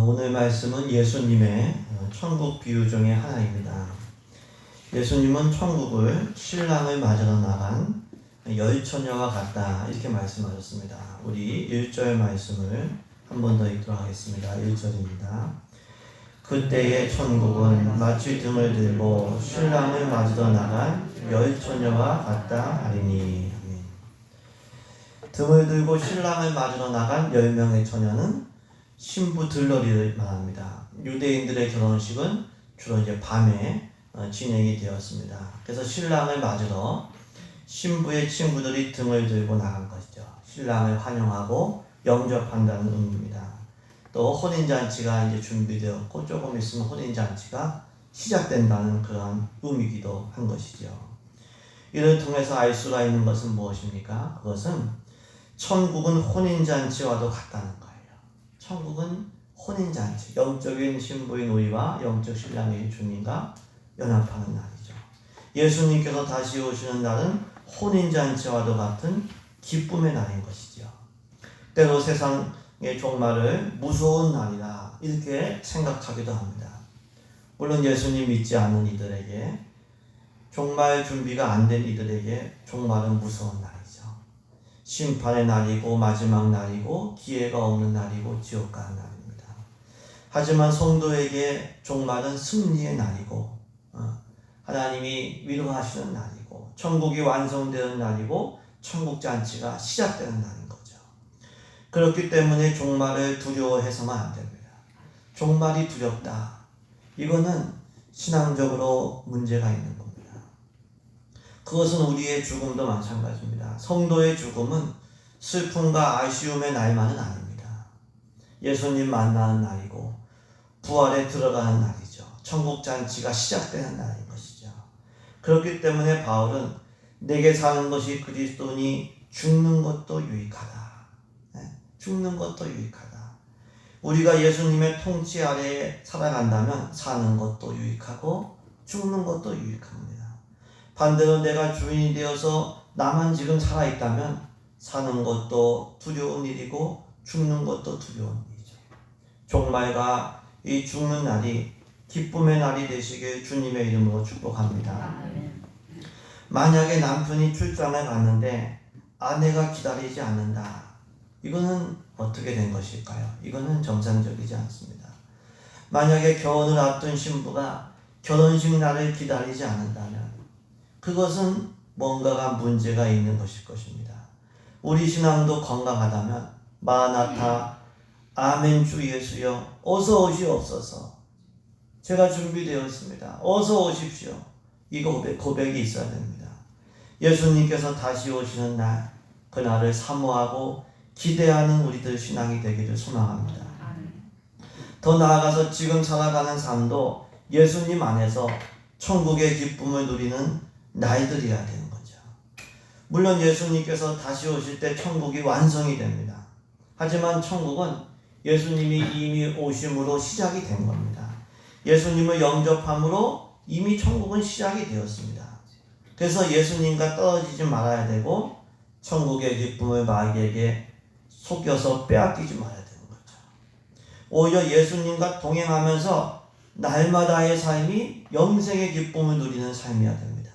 오늘 말씀은 예수님의 천국 비유 중에 하나입니다. 예수님은 천국을 신랑을 맞으러 나간 열처녀와 같다 이렇게 말씀하셨습니다. 우리 1절 말씀을 한 번 더 읽도록 하겠습니다. 1절입니다. 그때의 천국은 마치 등을 들고 신랑을 맞으러 나간 열처녀와 같다 하리니. 등을 들고 신랑을 맞으러 나간 10명의 처녀는 신부 들러리를 말합니다. 유대인들의 결혼식은 주로 이제 밤에 진행이 되었습니다. 그래서 신랑을 맞으러 신부의 친구들이 등을 들고 나간 것이죠. 신랑을 환영하고 영접한다는 의미입니다. 또 혼인잔치가 이제 준비되었고 조금 있으면 혼인잔치가 시작된다는 그런 의미이기도 한 것이죠. 이를 통해서 알 수가 있는 것은 무엇입니까? 그것은 천국은 혼인잔치와도 같다는 거예요. 천국은 혼인잔치, 영적인 신부인 우리와 영적 신랑인 주님과 연합하는 날이죠. 예수님께서 다시 오시는 날은 혼인잔치와도 같은 기쁨의 날인 것이죠. 때로 세상의 종말을 무서운 날이다 이렇게 생각하기도 합니다. 물론 예수님 믿지 않는 이들에게, 종말 준비가 안 된 이들에게 종말은 무서운 날이죠. 심판의 날이고 마지막 날이고 기회가 없는 날이고 지옥 가는 날입니다. 하지만 성도에게 종말은 승리의 날이고 하나님이 위로하시는 날이고 천국이 완성되는 날이고 천국잔치가 시작되는 날인 거죠. 그렇기 때문에 종말을 두려워해서는 안 됩니다. 종말이 두렵다, 이거는 신앙적으로 문제가 있는 겁니다. 그것은 우리의 죽음도 마찬가지입니다. 성도의 죽음은 슬픔과 아쉬움의 날만은 아닙니다. 예수님 만나는 날이고 부활에 들어가는 날이죠. 천국잔치가 시작되는 날인 것이죠. 그렇기 때문에 바울은 내게 사는 것이 그리스도니 죽는 것도 유익하다. 죽는 것도 유익하다. 우리가 예수님의 통치 아래에 살아간다면 사는 것도 유익하고 죽는 것도 유익합니다. 반대로 내가 주인이 되어서 나만 지금 살아있다면 사는 것도 두려운 일이고 죽는 것도 두려운 일이죠. 종말과 이 죽는 날이 기쁨의 날이 되시길 주님의 이름으로 축복합니다. 만약에 남편이 출장을 갔는데 아내가 기다리지 않는다, 이거는 어떻게 된 것일까요? 이거는 정상적이지 않습니다. 만약에 결혼을 앞둔 신부가 결혼식 날을 기다리지 않는다면 그것은 뭔가가 문제가 있는 것일 것입니다. 우리 신앙도 건강하다면 마라나타, 아멘 주 예수여 어서 오시옵소서, 제가 준비되었습니다, 어서 오십시오, 이 고백이 있어야 됩니다. 예수님께서 다시 오시는 날, 그날을 사모하고 기대하는 우리들 신앙이 되기를 소망합니다. 더 나아가서 지금 살아가는 삶도 예수님 안에서 천국의 기쁨을 누리는 날들이어야 되는 거죠. 물론 예수님께서 다시 오실 때 천국이 완성이 됩니다. 하지만 천국은 예수님이 이미 오심으로 시작이 된 겁니다. 예수님을 영접함으로 이미 천국은 시작이 되었습니다. 그래서 예수님과 떨어지지 말아야 되고 천국의 기쁨을 마귀에게 속여서 빼앗기지 말아야 되는 거죠. 오히려 예수님과 동행하면서 날마다의 삶이 영생의 기쁨을 누리는 삶이어야 됩니다.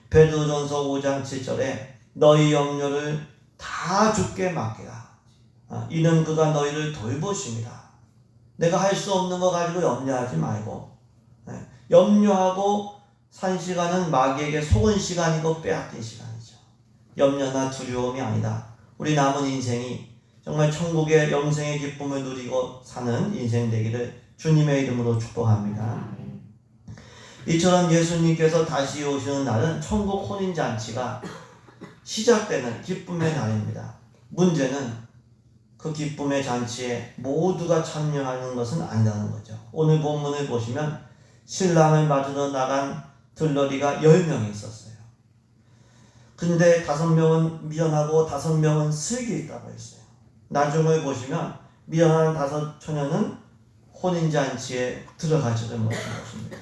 베드로전서 5장 7절에 너희 염려를 다 주께 맡기라. 이는 그가 너희를 돌보십니다. 내가 할 수 없는 거 가지고 염려하지 말고, 염려하고 산 시간은 마귀에게 속은 시간이고 빼앗긴 시간이죠. 염려나 두려움이 아니다. 우리 남은 인생이 정말 천국의 영생의 기쁨을 누리고 사는 인생 되기를 주님의 이름으로 축복합니다. 이처럼 예수님께서 다시 오시는 날은 천국 혼인잔치가 시작되는 기쁨의 날입니다. 문제는 그 기쁨의 잔치에 모두가 참여하는 것은 아니라는 거죠. 오늘 본문을 보시면 신랑을 맞으러 나간 들러리가 10명이 있었어요. 근데 5명은 미련하고 5명은 슬기 있다고 했어요. 나중을 보시면 미련한 5 처녀는 혼인잔치에 들어가지를 못한 것입니다.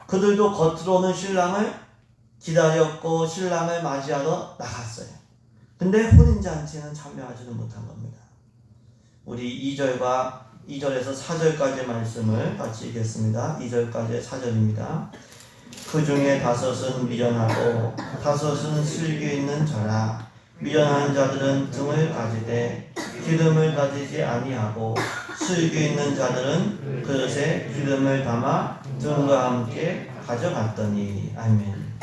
그들도 겉으로는 신랑을 기다렸고 신랑을 맞이하러 나갔어요. 근데 혼인잔치에는 참여하지는 못한 겁니다. 우리 2절과 2절에서 4절까지 말씀을 같이 읽겠습니다. 2절까지 4절입니다. 그 중에 5은 미련하고 5은 슬기 있는 자라. 미련한 자들은 등을 가지되 기름을 가지지 아니하고, 슬기 있는 자들은 그릇에 기름을 담아 등과 함께 가져갔더니. 아멘.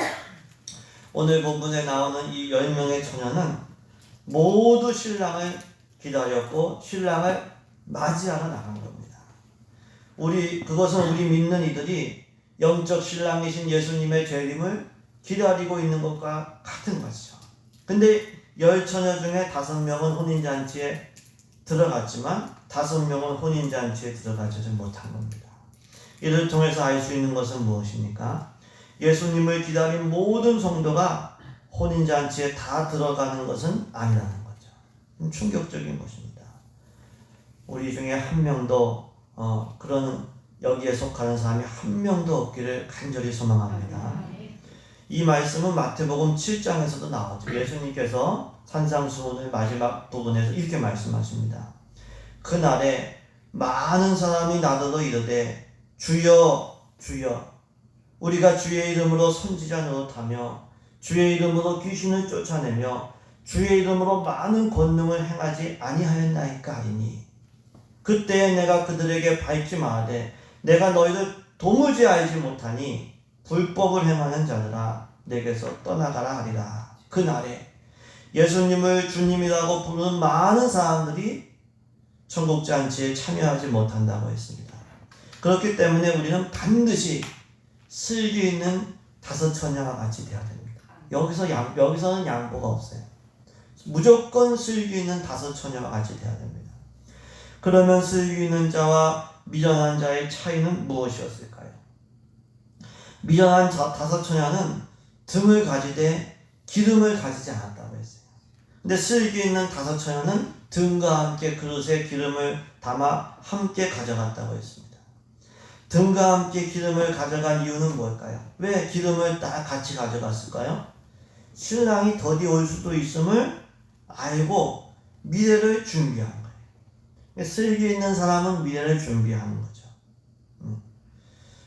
오늘 본문에 나오는 이 10명의 처녀는 모두 신랑을 기다렸고 신랑을 맞이하러 나간 겁니다. 그것은 우리 믿는 이들이 영적 신랑이신 예수님의 재림을 기다리고 있는 것과 같은 것이죠. 근데 10처녀 중에 5명은 혼인잔치에 들어갔지만 5명은 혼인잔치에 들어가지 못한 겁니다. 이를 통해서 알 수 있는 것은 무엇입니까? 예수님을 기다린 모든 성도가 혼인잔치에 다 들어가는 것은 아니라는 거죠. 충격적인 것입니다. 우리 중에 한 명도 그런 여기에 속하는 사람이 한 명도 없기를 간절히 소망합니다. 이 말씀은 마태복음 7장에서도 나오죠. 예수님께서 산상수훈의 마지막 부분에서 이렇게 말씀하십니다. 그날에 많은 사람이 나더러 이르되 주여 주여 우리가 주의 이름으로 선지자 노릇하며 주의 이름으로 귀신을 쫓아내며 주의 이름으로 많은 권능을 행하지 아니하였나이까 하리니, 그때에 내가 그들에게 밝히 말하되 내가 너희를 도무지 알지 못하니 불법을 행하는 자들아 내게서 떠나가라 하리라. 그날에 예수님을 주님이라고 부르는 많은 사람들이 천국잔치에 참여하지 못한다고 했습니다. 그렇기 때문에 우리는 반드시 슬기 있는 5처녀와 같이 되어야 됩니다. 여기서는 양보가 없어요. 무조건 슬기 있는 5처녀와 같이 되어야 됩니다. 그러면 슬기 있는 자와 미련한 자의 차이는 무엇이었을까요? 미련한 5처녀는 등을 가지되 기름을 가지지 않았다고 했어요. 근데 슬기 있는 5처녀는 등과 함께 그릇에 기름을 담아 함께 가져갔다고 했습니다. 등과 함께 기름을 가져간 이유는 뭘까요? 왜 기름을 딱 같이 가져갔을까요? 신랑이 더디 올 수도 있음을 알고 미래를 준비한 거예요. 슬기 있는 사람은 미래를 준비하는 거죠.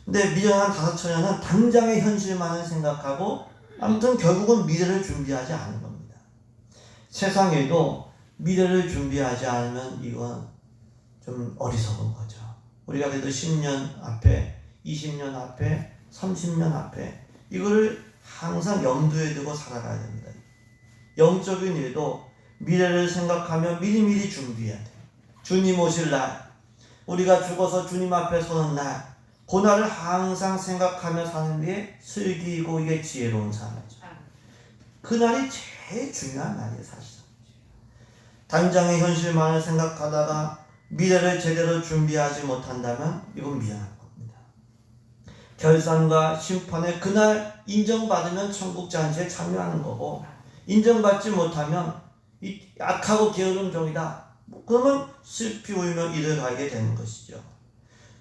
근데 미련한 5처녀는 당장의 현실만을 생각하고 아무튼 결국은 미래를 준비하지 않은 겁니다. 세상에도 미래를 준비하지 않으면 이건 좀 어리석은 거죠. 우리가 그래도 10년 앞에, 20년 앞에, 30년 앞에 이거를 항상 염두에 두고 살아가야 됩니다. 영적인 일도 미래를 생각하며 미리미리 준비해야 돼요. 주님 오실 날, 우리가 죽어서 주님 앞에 서는 날, 그날을 항상 생각하며 사는 게 슬기이고 이게 지혜로운 삶이죠. 그날이 제일 중요한 날이에요, 사실은. 당장의 현실만을 생각하다가 미래를 제대로 준비하지 못한다면 이건 미안한 겁니다. 결산과 심판의 그날 인정받으면 천국잔치에 참여하는 거고, 인정받지 못하면 이 악하고 게으른 종이다, 그러면 슬피 울며 이를 가게 되는 것이죠.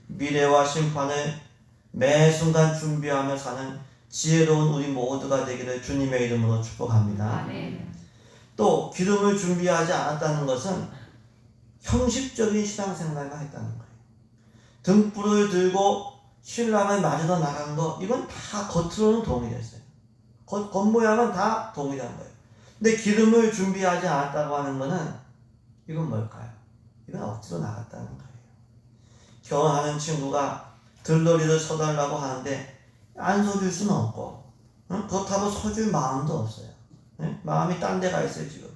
미래와 심판을 매 순간 준비하며 사는 지혜로운 우리 모두가 되기를 주님의 이름으로 축복합니다. 아멘. 또 기름을 준비하지 않았다는 것은 형식적인 신앙생활만 했다는 거예요. 등불을 들고 신랑을 맞으러 나간 거, 이건 다 겉으로는 동일했어요. 겉모양은 다 동일한 거예요. 근데 기름을 준비하지 않았다고 하는 거는 이건 뭘까요? 이건 억지로 나갔다는 거예요. 결혼하는 친구가 들러리를 서달라고 하는데 안 서줄 수는 없고, 그렇다고 서줄 마음도 없어요. 마음이 딴 데가 있어요, 지금.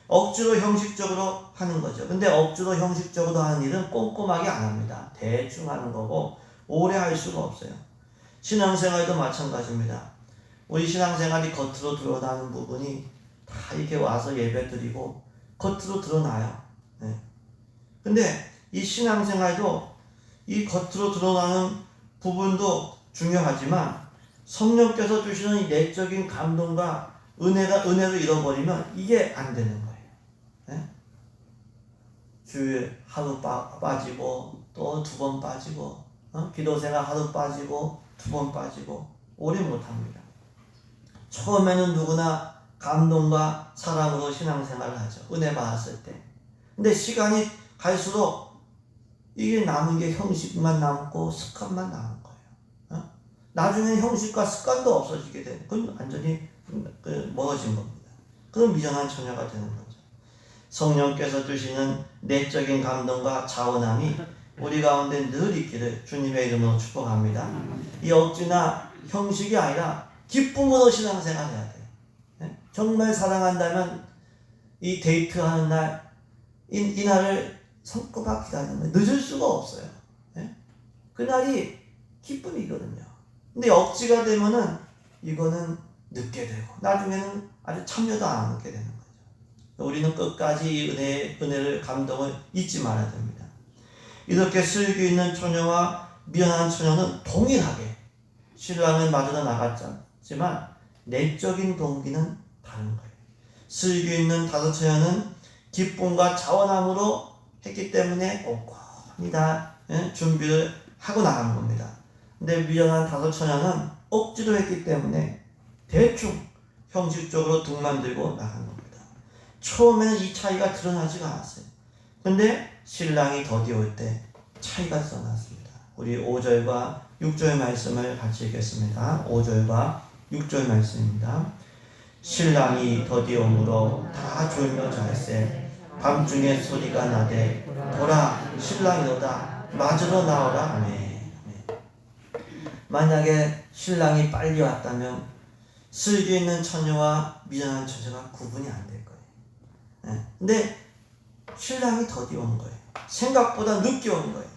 억지로 형식적으로 하는 거죠. 근데 억지로 형식적으로 하는 일은 꼼꼼하게 안 합니다. 대충 하는 거고 오래 할 수가 없어요. 신앙생활도 마찬가지입니다. 우리 신앙생활이 겉으로 드러나는 부분이 다 이렇게 와서 예배 드리고 겉으로 드러나요. 근데 이 신앙생활도 이 겉으로 드러나는 부분도 중요하지만 성령께서 주시는 이 내적인 감동과 은혜를 잃어버리면 이게 안 되는 거예요. 주일 하루 빠지고 또 2번 빠지고, 기도생활 하루 빠지고 2번 빠지고 오래 못합니다. 처음에는 누구나 감동과 사랑으로 신앙생활을 하죠. 은혜 받았을 때. 근데 시간이 갈수록 이게 남은 게 형식만 남고 습관만 남은 거예요. 나중에 형식과 습관도 없어지게 되는, 그건 완전히 멀어진 겁니다. 그건 미련한 처녀가 되는 거죠. 성령께서 주시는 내적인 감동과 자원함이 우리 가운데 늘 있기를 주님의 이름으로 축복합니다. 이 억지나 형식이 아니라 기쁨으로 신앙생활 해야 돼요. 정말 사랑한다면 이 데이트하는 날, 이 날을 손꼽아 기다리면 늦을 수가 없어요. 그날이 기쁨이거든요. 근데 억지가 되면은 이거는 늦게 되고 나중에는 아주 참여도 안 하게 되는 거죠. 우리는 끝까지 이 은혜를 감동을 잊지 말아야 됩니다. 이렇게 슬기 있는 처녀와 미련한 처녀는 동일하게 신랑을 맞으러 나갔지만 내적인 동기는 다른 거예요. 슬기 있는 다섯 처녀는 기쁨과 자원함으로 했기 때문에 꼼꼼히 다 준비를 하고 나간 겁니다. 근데 미련한 다섯 처녀는 억지로 했기 때문에 대충 형식적으로 등만 들고 나간 겁니다. 처음에는 이 차이가 드러나지가 않았어요. 근데 신랑이 더디올 때 차이가 드러났습니다. 우리 5절과 6절 말씀을 같이 읽겠습니다. 5절과 6절 말씀입니다. 신랑이 더디오므로 다 졸며 잘세 밤중에 소리가 나되 보라 신랑이로다 맞으러 나오라 하네. 만약에 신랑이 빨리 왔다면 슬기 있는 처녀와 미련한 처녀가 구분이 안 될 거예요. 근데 신랑이 더디 온 거예요. 생각보다 늦게 온 거예요.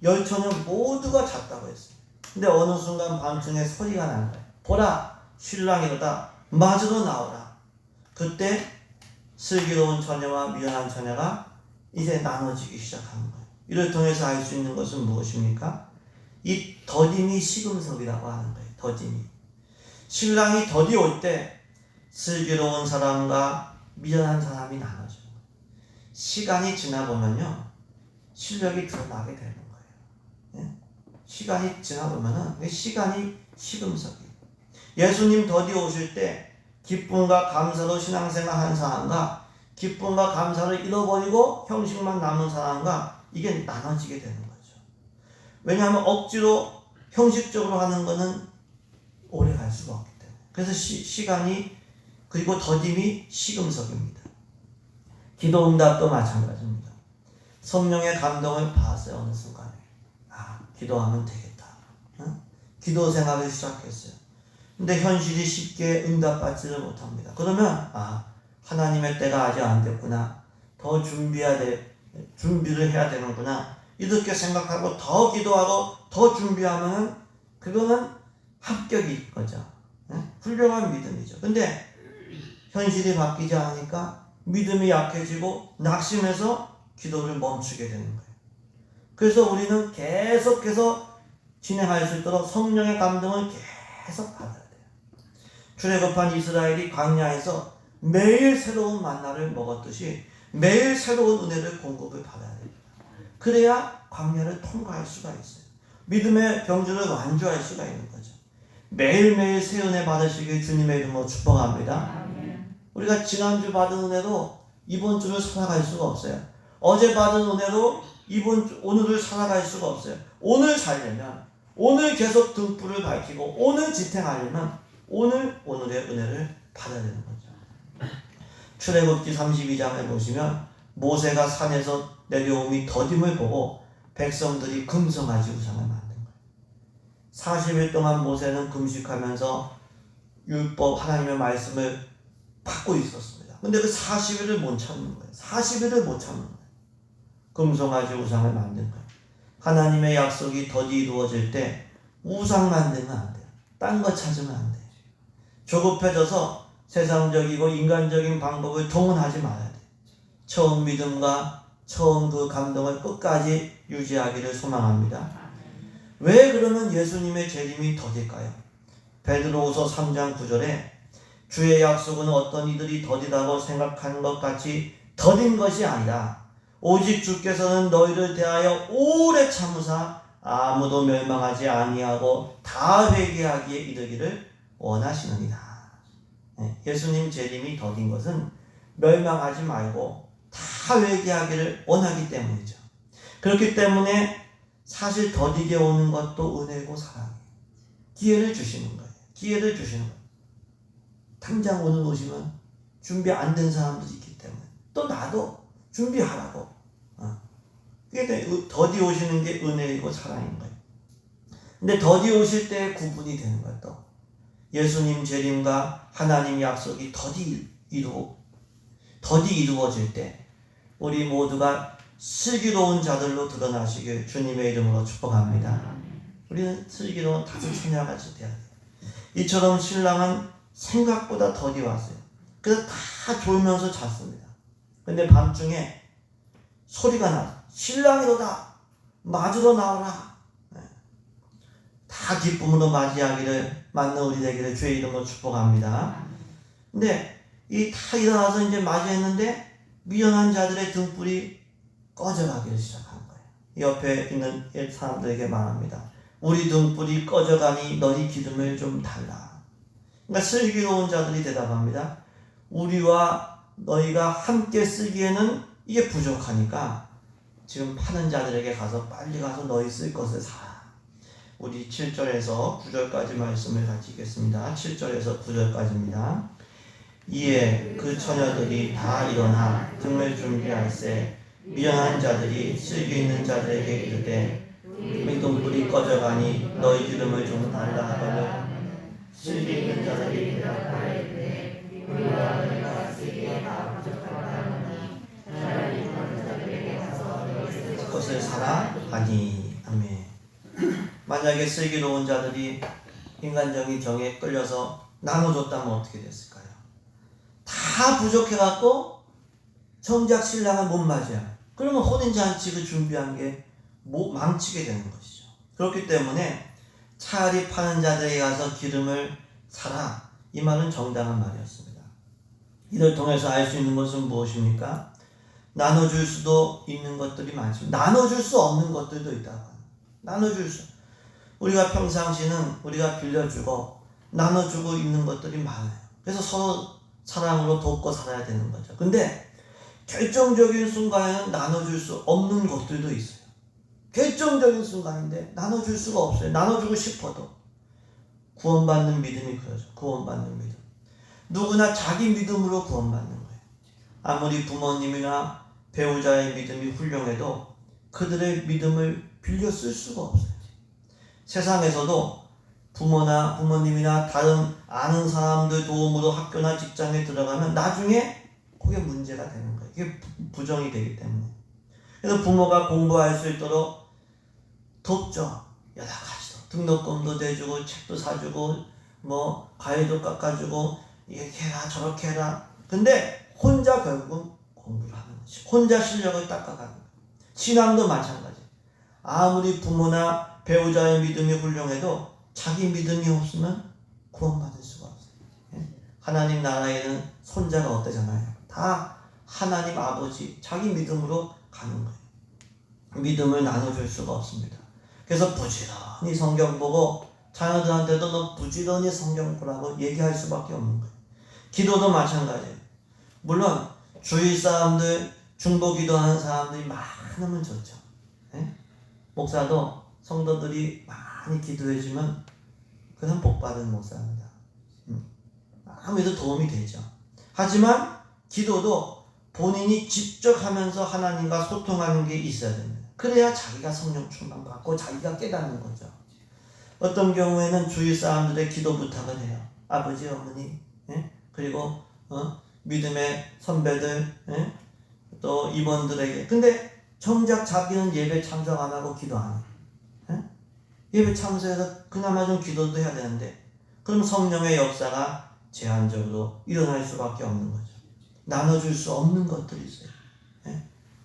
열 처녀 모두가 잤다고 했어요. 근데 어느 순간 밤중에 소리가 난 거예요. 보라 신랑이로다 맞으러 나오라. 그때 슬기로운 처녀와 미련한 처녀가 이제 나눠지기 시작하는 거예요. 이를 통해서 알 수 있는 것은 무엇입니까? 이 더딤이 시금석이라고 하는 거예요. 더딤이. 신랑이 더디 올 때 슬기로운 사람과 미련한 사람이 나눠져요. 시간이 지나보면요 실력이 드러나게 되는 거예요. 시간이 지나보면은 시간이 시금석이에요. 예수님 더디 오실 때 기쁨과 감사로 신앙생활 한 사람과 기쁨과 감사를 잃어버리고 형식만 남은 사람과 이게 나눠지게 되는 거죠. 왜냐하면 억지로 형식적으로 하는 거는 오래 갈 수가 없기 때문에. 그래서 시간이 그리고 더딤이 시금석입니다. 기도 응답도 마찬가지입니다. 성령의 감동을 받았어요. 어느 순간에 기도하면 되겠다. 기도 생활을 시작했어요. 근데 현실이 쉽게 응답받지를 못합니다. 그러면 하나님의 때가 아직 안 됐구나. 더 준비를 해야 되는구나. 이렇게 생각하고 더 기도하고 더 준비하면 그거는 합격일 거죠. 훌륭한 믿음이죠. 근데 현실이 바뀌지 않으니까 믿음이 약해지고 낙심해서 기도를 멈추게 되는 거예요. 그래서 우리는 계속해서 진행할 수 있도록 성령의 감동을 계속 받아야 돼요. 출애굽한 이스라엘이 광야에서 매일 새로운 만나를 먹었듯이 매일 새로운 은혜를 공급을 받아야 됩니다. 그래야 광야를 통과할 수가 있어요. 믿음의 경주를 완주할 수가 있는 거죠. 매일매일 새 은혜 받으시길 주님의 이름으로 축복합니다. 우리가 지난주 받은 은혜로 이번 주를 살아갈 수가 없어요. 어제 받은 은혜로 오늘을 살아갈 수가 없어요. 오늘 살려면 오늘 계속 등불을 밝히고 오늘 지탱하려면 오늘의 은혜를 받아야 되는 거죠. 출애굽기 32장을 보시면 모세가 산에서 내려옴이 더딤을 보고 백성들이 금송아지 우상을 만든 거예요. 40일 동안 모세는 금식하면서 율법 하나님의 말씀을 받고 있었습니다. 근데 그 40일을 못 참는 거예요. 40일을 못 참는 거예요. 금송아지 우상을 만든 거예요. 하나님의 약속이 더디 이루어질 때 우상 만들면 안 돼요. 딴 거 찾으면 안 돼요. 조급해져서 세상적이고 인간적인 방법을 동원하지 말아야 돼요. 처음 믿음과 처음 그 감동을 끝까지 유지하기를 소망합니다. 왜 그러면 예수님의 재림이 더딜까요? 베드로후서 3장 9절에 주의 약속은 어떤 이들이 더디다고 생각하는 것 같이 더딘 것이 아니라 오직 주께서는 너희를 대하여 오래 참으사 아무도 멸망하지 아니하고 다 회개하기에 이르기를 원하시느니라. 예수님 재림이 더딘 것은 멸망하지 말고 다 회개하기를 원하기 때문이죠. 그렇기 때문에 사실 더디게 오는 것도 은혜고 사랑이에요. 기회를 주시는 거예요. 기회를 주시는 거예요. 당장 오늘 오시면 준비 안 된 사람들이 있기 때문에 또 나도 준비하라고. 그게 더디 오시는 게 은혜이고 사랑인 거예요. 근데 더디 오실 때 구분이 되는 거예요. 또 예수님 재림과 하나님 약속이 더디 이루어질 때 우리 모두가 슬기로운 자들로 드러나시길 주님의 이름으로 축복합니다. 우리는 슬기로운 다섯 처녀같이 돼야 돼요. 이처럼 신랑은 생각보다 더디 왔어요. 그래서 다 졸면서 잤습니다. 근데 밤중에 소리가 나서 신랑이로다 맞으러 나오라. 다 기쁨으로 맞이하기를 맞는 우리 되기를 주의 이름으로 축복합니다. 근데 이 다 일어나서 이제 맞이했는데 미련한 자들의 등불이 꺼져가기를 시작한 거예요. 옆에 있는 사람들에게 말합니다. 우리 등불이 꺼져가니 너희 기름을 좀 달라. 그러니까 슬기로운 자들이 대답합니다. 우리와 너희가 함께 쓰기에는 이게 부족하니까 지금 파는 자들에게 가서 빨리 가서 너희 쓸 것을 사라. 우리 7절에서 9절까지 말씀을 같이 읽겠습니다. 7절에서 9절까지입니다. 이에 그 처녀들이 다 일어나 등을 준비할세 미련한 자들이 슬기 있는 자들에게 이르되 우리 등불이 꺼져가니 너희 기름을 좀 달라 하거늘 슬기 있는 자들이 대답하되 우리와 너희가 쓰기에 다 부족하다니 차라리 다른 자들에게 가서 너희 쓸 것을 사라 하니. 아멘. 만약에 슬기로운 자들이 인간적인 정에 끌려서 나눠줬다면 어떻게 됐을까요? 다 부족해갖고 정작 신랑을 못 맞아요. 그러면 혼인잔치 그 준비한 게 망치게 되는 것이죠. 그렇기 때문에 차라리 파는 자들에게 가서 기름을 사라. 이 말은 정당한 말이었습니다. 이를 통해서 알 수 있는 것은 무엇입니까? 나눠줄 수도 있는 것들이 많지만 나눠줄 수 없는 것들도 있다고. 나눠줄 수. 우리가 평상시는 우리가 빌려주고 나눠주고 있는 것들이 많아요. 그래서 서로 사랑으로 돕고 살아야 되는 거죠. 근데 결정적인 순간에는 나눠줄 수 없는 것들도 있어요. 결정적인 순간인데 나눠줄 수가 없어요. 나눠주고 싶어도. 구원받는 믿음이 그러죠. 구원받는 믿음. 누구나 자기 믿음으로 구원받는 거예요. 아무리 부모님이나 배우자의 믿음이 훌륭해도 그들의 믿음을 빌려 쓸 수가 없어요. 세상에서도 부모나 부모님이나 다른 아는 사람들 도움으로 학교나 직장에 들어가면 나중에 그게 문제가 되는 거예요. 이게 부정이 되기 때문에. 그래서 부모가 공부할 수 있도록 돕죠. 여러 가지로. 등록금도 내주고 책도 사주고 뭐 과일도 깎아주고 이렇게 해라 저렇게 해라. 근데 혼자 결국은 공부를 하는 거지. 혼자 실력을 닦아가는 거예요. 신앙도 마찬가지. 아무리 부모나 배우자의 믿음이 훌륭해도 자기 믿음이 없으면 구원받을 수가 없어요. 하나님 나라에는 손자가 어때잖아요. 다 하나님 아버지 자기 믿음으로 가는 거예요. 믿음을 나눠줄 수가 없습니다. 그래서 부지런히 성경 보고 자녀들한테도 너 부지런히 성경 보라고 얘기할 수밖에 없는 거예요. 기도도 마찬가지예요. 물론 주위 사람들 중보 기도하는 사람들이 많으면 좋죠. 목사도 성도들이 많이 기도해주면 그건 복받은 목사입니다. 아무래도 도움이 되죠. 하지만 기도도 본인이 직접 하면서 하나님과 소통하는 게 있어야 됩니다. 그래야 자기가 성령 충만 받고 자기가 깨닫는 거죠. 어떤 경우에는 주위 사람들의 기도 부탁을 해요. 아버지, 어머니, 그리고 믿음의 선배들, 또 임원들에게. 근데 정작 자기는 예배 참석 안 하고 기도 안 해요. 예배 참석해서 그나마 좀 기도도 해야 되는데 그럼 성령의 역사가 제한적으로 일어날 수밖에 없는 거죠. 나눠줄 수 없는 것들이 있어요.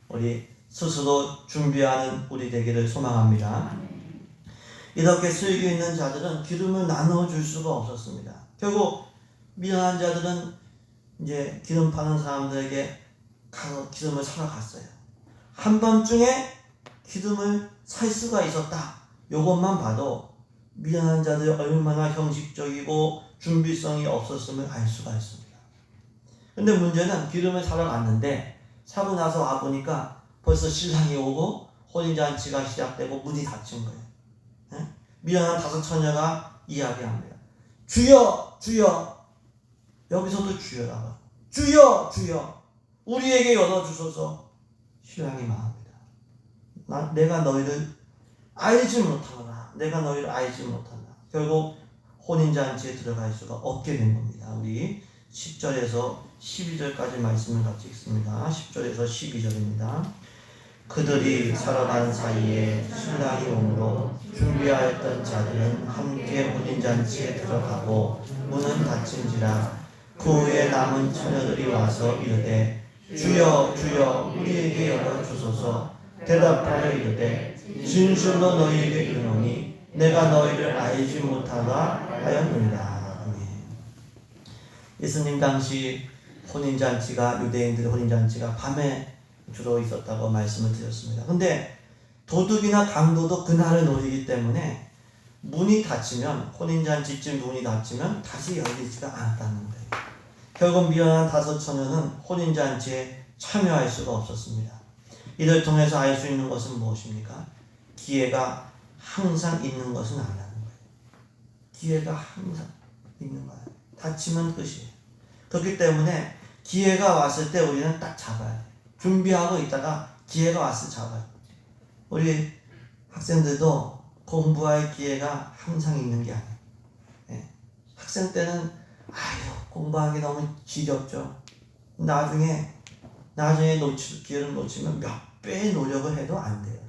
우리 스스로 준비하는 우리 되기를 소망합니다. 이렇게 슬기 있는 자들은 기름을 나눠줄 수가 없었습니다. 결국 미련한 자들은 이제 기름 파는 사람들에게 가서 기름을 사러 갔어요. 한밤중에 기름을 살 수가 있었다. 이것만 봐도 미련한 자들이 얼마나 형식적이고 준비성이 없었음을 알 수가 있습니다. 근데 문제는 기름을 사러 갔는데 사고 나서 와보니까 벌써 신랑이 오고 혼인잔치가 시작되고 문이 닫힌 거예요. 예? 미련한 5 처녀가 이야기합니다. 주여 주여. 여기서도 주여라고. 주여 주여 우리에게 열어주소서. 신랑이 말합니다. 내가 너희를 알지 못하노라. 내가 너희를 알지 못한다. 결국 혼인잔치에 들어갈 수가 없게 된 겁니다. 우리 10절에서 12절까지 말씀을 같이 읽습니다. 10절에서 12절입니다. 그들이 살아간 사이에 신랑이 오므로 준비하였던 자들은 함께 혼인잔치에 들어가고 문은 닫힌지라. 그 후에 남은 처녀들이 와서 이르되 주여 주여 우리에게 열어주소서. 대답하여 이르되 진실로 너희에게 이르노니 내가 너희를 알지 못하라 하였느니라. 예수님 당시 혼인잔치가, 유대인들의 혼인잔치가 밤에 주로 있었다고 말씀을 드렸습니다. 근데 도둑이나 강도도 그날을 노리기 때문에 문이 닫히면, 혼인잔치쯤 문이 닫히면 다시 열리지가 않았다는 거예요. 결국 미련한 5 처녀는 혼인잔치에 참여할 수가 없었습니다. 이를 통해서 알 수 있는 것은 무엇입니까? 기회가 항상 있는 것은 아니라는 거예요. 기회가 항상 있는 거예요. 닫히면 끝이에요. 그렇기 때문에 기회가 왔을 때 우리는 딱 잡아야 돼요. 준비하고 있다가 기회가 왔을 때 잡아요. 우리 학생들도 공부할 기회가 항상 있는 게 아니에요. 예. 학생 때는 공부하기 너무 지겹죠. 나중에 기회를 놓치면 몇 배의 노력을 해도 안 돼요.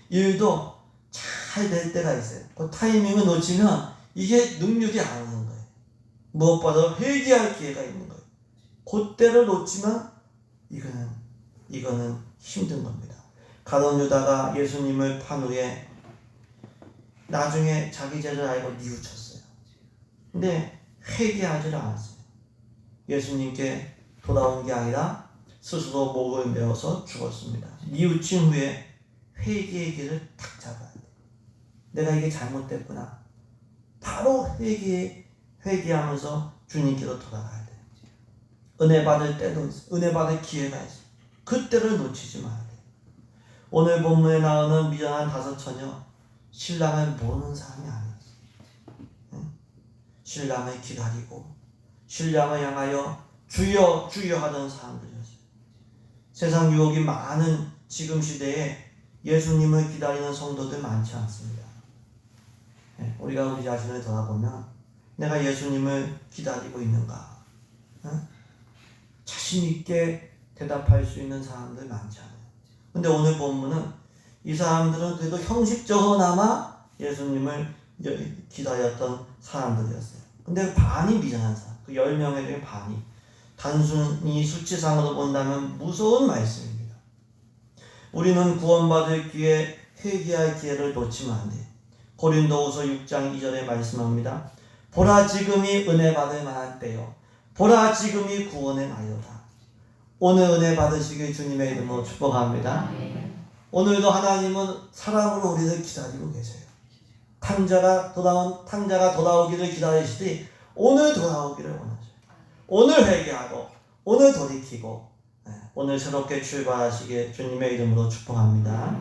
일도 잘 될 때가 있어요. 그 타이밍을 놓치면 이게 능력이 안 오는 거예요. 무엇보다 회개할 기회가 있는 거예요. 그때를 놓치면 이거는 힘든 겁니다. 가룟 유다가 예수님을 판 후에 나중에 자기 죄를 알고 뉘우쳤어요. 근데 회개하지를 않았어요. 예수님께 돌아온 게 아니라 스스로 목을 메어서 죽었습니다. 뉘우친 후에 회개의 길을 탁 잡아야 돼. 내가 이게 잘못됐구나. 바로 회개하면서 주님께로 돌아가야 돼. 은혜 받을 때도 있어. 은혜 받을 기회가 있어. 그때를 놓치지 말아야 돼. 오늘 본문에 나오는 미련한 5 처녀, 신랑을 모르는 사람이 아니었어. 응? 신랑을 기다리고 신랑을 향하여 주여 주여 하던 사람들이었어요. 세상 유혹이 많은 지금 시대에 예수님을 기다리는 성도들 많지 않습니다. 우리가 우리 자신을 돌아보면 내가 예수님을 기다리고 있는가? 자신 있게 대답할 수 있는 사람들 많지 않아요. 근데 오늘 본문은 이 사람들은 그래도 형식적으로나마 예수님을 기다렸던 사람들이었어요. 근데 반이 미련한 사람, 그 10명의 중에 반이. 단순히 수치상으로 본다면 무서운 말씀입니다. 우리는 구원받을 기회, 회개할 기회를 놓치면 안 돼요. 고린도후서 6장 2절에 말씀합니다. 보라 지금이 은혜 받을 만한 때요. 보라 지금이 구원의 날이로다. 오늘 은혜 받으시길 주님의 이름으로 축복합니다. 오늘도 하나님은 사랑으로 우리를 기다리고 계세요. 탕자가 돌아오기를 기다리시되 오늘 돌아오기를 원하셔요. 오늘 회개하고 오늘 돌이키고 오늘 새롭게 출발하시길 주님의 이름으로 축복합니다.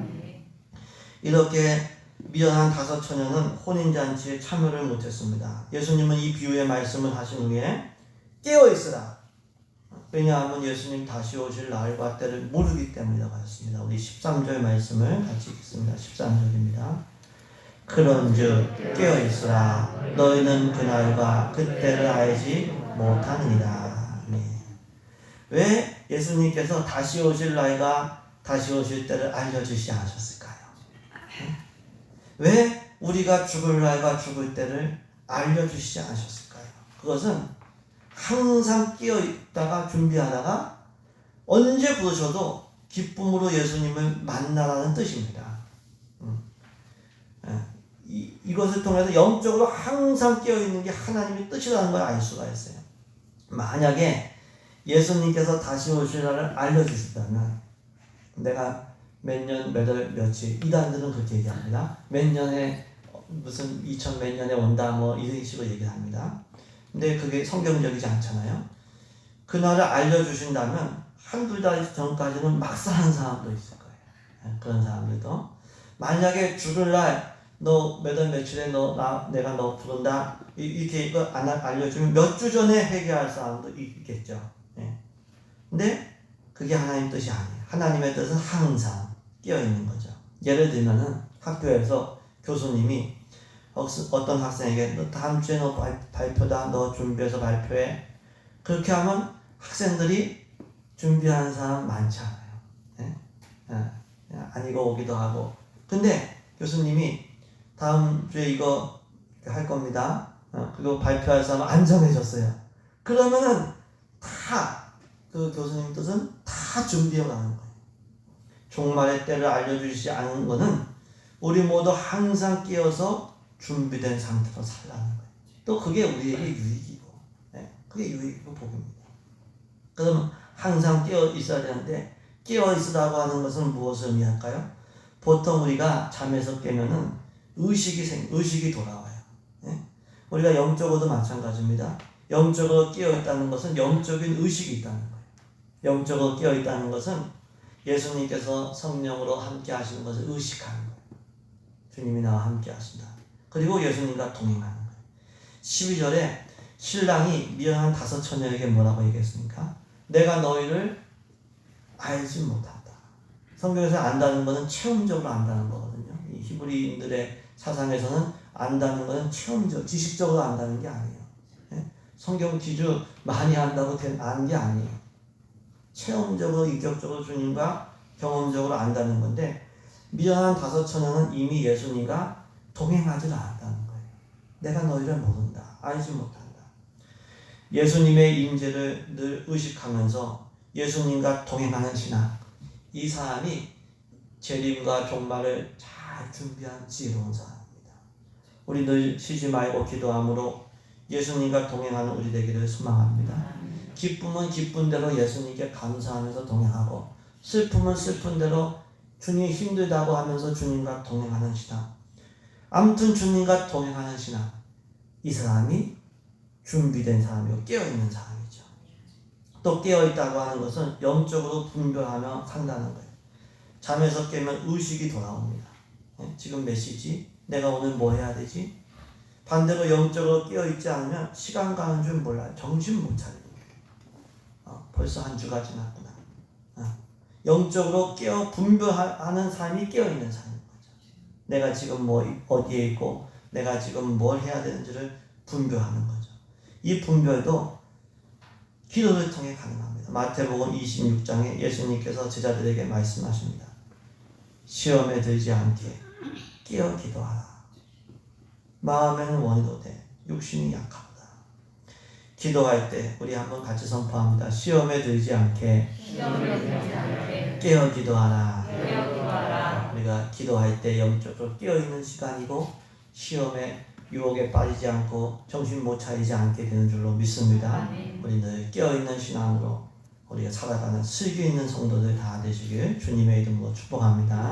이렇게 미련한 5 처녀는 혼인잔치에 참여를 못했습니다. 예수님은 이 비유의 말씀을 하신 후에 깨어있으라. 왜냐하면 예수님 다시 오실 날과 때를 모르기 때문이라고 하셨습니다. 우리 13절 말씀을 같이 읽습니다. 13절입니다. 그런즉 깨어있으라. 너희는 그날과 그때를 알지 못하느니라. 왜 예수님께서 다시 오실 날과 다시 오실 때를 알려주시지 않으셨을까요? 왜 우리가 죽을 날과 죽을 때를 알려주시지 않으셨을까요? 그것은 항상 끼어있다가 준비하다가 언제 부르셔도 기쁨으로 예수님을 만나라는 뜻입니다. 이것을 통해서 영적으로 항상 끼어있는 게 하나님의 뜻이라는 걸 알 수가 있어요. 만약에 예수님께서 다시 오실 날을 알려주셨다면 내가 몇 년, 몇 월, 며칠, 이단들은 그렇게 얘기합니다. 몇 년에 무슨 2000 몇 년에 온다 뭐 이런 식으로 얘기를 합니다. 근데 그게 성경적이지 않잖아요. 그날을 알려주신다면 한두 달 전까지는 막 사는 사람도 있을 거예요. 그런 사람들도 만약에 죽을 날 너 몇 월 며칠에 내가 너 부른다 이렇게 이거 안 알려주면 몇 주 전에 회개할 사람도 있겠죠. 예. 근데 그게 하나님 뜻이 아니에요. 하나님의 뜻은 항상 끼어 있는 거죠. 예를 들면은 학교에서 교수님이 어떤 학생에게 너 다음 주에 너 발표다. 너 준비해서 발표해. 그렇게 하면 학생들이 준비하는 사람 많지 않아요. 예? 아니고 오기도 하고. 근데 교수님이 다음 주에 이거 할 겁니다. 그리고 발표할 사람 안 정해졌어요. 그러면은 다 그 교수님 뜻은 다 준비해 가는 거예요. 종말의 때를 알려주시지 않은 것은 우리 모두 항상 끼어서 준비된 상태로 살라는 거예요. 또 그게 우리에게 유익이고, 그게 유익이고 복입니다. 그럼 항상 끼어 있어야 되는데 끼어 있으라고 하는 것은 무엇을 의미할까요? 보통 우리가 잠에서 깨면은 의식이 돌아와요. 우리가 영적으로도 마찬가지입니다. 영적으로 끼어 있다는 것은 영적인 의식이 있다는 거예요. 영적으로 끼어 있다는 것은 예수님께서 성령으로 함께 하시는 것을 의식하는 거예요. 주님이 나와 함께 하신다. 그리고 예수님과 동행하는 거예요. 12절에 신랑이 미련한 5 처녀에게 뭐라고 얘기했습니까? 내가 너희를 알지 못한다. 성경에서 안다는 것은 체험적으로 안다는 거거든요. 이 히브리인들의 사상에서는 안다는 것은 체험적, 지식적으로 안다는 게 아니에요. 성경 지주 많이 안다고 아는 게 아니에요. 체험적으로, 인격적으로 주님과 경험적으로 안다는 건데 미련한 5 처녀는 이미 예수님과 동행하지 않았다는 거예요. 내가 너희를 모른다. 알지 못한다. 예수님의 임재를 늘 의식하면서 예수님과 동행하는 신앙. 이 사람이 재림과 종말을 잘 준비한 지혜로운 사람입니다. 우리 늘 쉬지 말고 기도함으로 예수님과 동행하는 우리 되기를 소망합니다. 기쁨은 기쁜 대로 예수님께 감사하면서 동행하고 슬픔은 슬픈 대로 주님 힘들다고 하면서 주님과 동행하는 신앙. 아무튼 주님과 동행하는 신앙. 이 사람이 준비된 사람이고 깨어있는 사람이죠. 또 깨어있다고 하는 것은 영적으로 분별하며 산다는 거예요. 잠에서 깨면 의식이 돌아옵니다. 지금 몇 시지? 내가 오늘 뭐 해야 되지? 반대로 영적으로 깨어있지 않으면 시간 가는 줄 몰라요. 정신 못 차리고. 벌써 한 주가 지났구나. 영적으로 분별하는 삶이 깨어있는 삶인 거죠. 내가 지금 어디에 있고 내가 지금 뭘 해야 되는지를 분별하는 거죠. 이 분별도 기도를 통해 가능합니다. 마태복음 26장에 예수님께서 제자들에게 말씀하십니다. 시험에 들지 않게 깨어 기도하라. 마음에는 원이로되 육신이 약하다. 기도할 때 우리 한번 같이 선포합니다. 시험에 들지 않게 깨어 기도하라. 우리가 기도할 때 영적으로 깨어있는 시간이고 시험에 유혹에 빠지지 않고 정신 못 차리지 않게 되는 줄로 믿습니다. 우리 늘 깨어있는 신앙으로 우리가 살아가는 슬기 있는 성도들 다 되시길 주님의 이름으로 축복합니다.